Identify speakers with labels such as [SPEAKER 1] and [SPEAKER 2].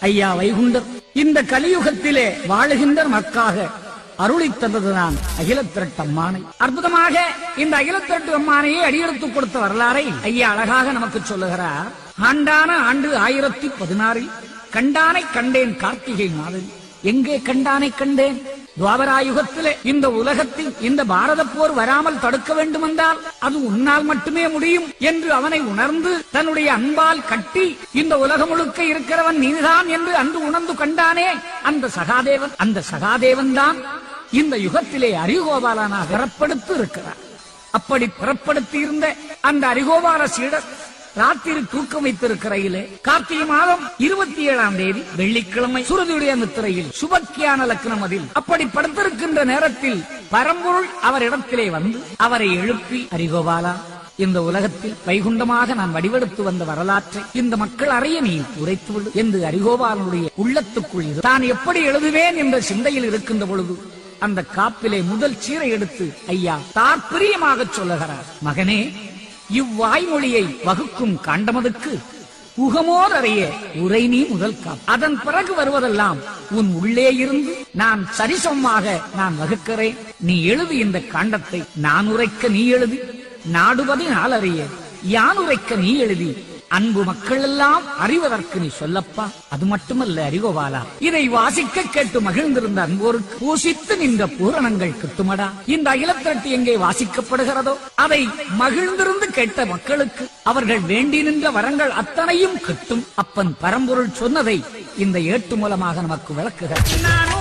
[SPEAKER 1] ஐயா வைகுண்டர் இந்த கலியுகத்திலே வாழுகின்ற மக்காக அருளித்ததுதான் அகிலத்திரட்டு அம்மானை. அற்புதமாக இந்த அகிலத்திரட்டு அம்மானையே அடியெடுத்துக் கொடுத்த வரலாறை ஐயா அழகாக நமக்கு சொல்லுகிறார். ஆண்டான ஆண்டு 1016 கண்டானை கண்டேன் கார்த்திகை மாதம். எங்கே கண்டானை கண்டேன்? துவாபராயுகத்திலே இந்த உலகத்தில் இந்த பாரத போர் வராமல் தடுக்க வேண்டுமென்றால் அது உன்னால் மட்டுமே முடியும் என்று அவனை உணர்ந்து தன்னுடைய அன்பால் கட்டி இந்த உலகம் முழுக்க இருக்கிறவன் நீதான் என்று அன்று உணர்ந்து கண்டானே அந்த சகாதேவன். அந்த சகாதேவன் தான் இந்த யுகத்திலே அரிகோபாலனாக பிறப்படுத்தி இருக்கிறார். அப்படி பிறப்படுத்தி இருந்த அந்த அரிகோபால சீடர் ராத்திரி தூக்கம் வைத்திருக்கிறையிலே கார்த்திகை மாதம் 27ஆம் தேதி வெள்ளிக்கிழமை சுருதியுடைய நித்திரையில் சுபக்கியான லக்னம் அதில் அப்படி படுத்திருக்கின்ற நேரத்தில் பரம்பொருள் அவரிடத்திலே வந்து அவரை எழுப்பி, அரிகோபாலா, இந்த உலகத்தில் வைகுண்டமாக நான் வடிவெடுத்து வந்த வரலாற்றை இந்த மக்கள் அறிய நீ உரைத்துவிடு என்று அரிகோபாலனுடைய உள்ளத்துக்குள் தான் எப்படி எழுதுவேன் என்ற சிந்தையில் இருக்கின்ற பொழுது அந்த காப்பிலே முதல் சீரை எடுத்து ஐயா தாற்பயமாக சொல்லுகிறார். மகனே, இவ்வாய்மொழியை வகுக்கும் காண்டமதுக்கு உகமோர் அறிய உரை நீ முதல் காப்பு. அதன் பிறகு வருவதெல்லாம் உன் உள்ளே இருந்து நான் சரிசமமாக நான் வகுக்கிறேன். நீ எழுதி இந்த காண்டத்தை. நான் உரைக்க நீ எழுதி நாடுவதை நாள் அறிய யான் உரைக்க நீ எழுதி அன்பு மக்கள் எல்லாம் அறிவதற்கு நீ சொல்லப்பா. அது மட்டுமல்ல அரிகோபாலா, இதை வாசிக்க கேட்டு மகிழ்ந்திருந்த அன்போருக்கு பூசித்து நின்ற பூரணங்கள் கிட்டுமடா. இந்த அகிலத்திரட்டு எங்கே வாசிக்கப்படுகிறதோ அதை மகிழ்ந்திருந்து கேட்ட மக்களுக்கு அவர்கள் வேண்டி நின்ற வரங்கள் அத்தனையும் கிட்டும். அப்பன் பரம்பொருள் சொன்னதை இந்த ஏட்டு மூலமாக நமக்கு விளக்குகிறார்.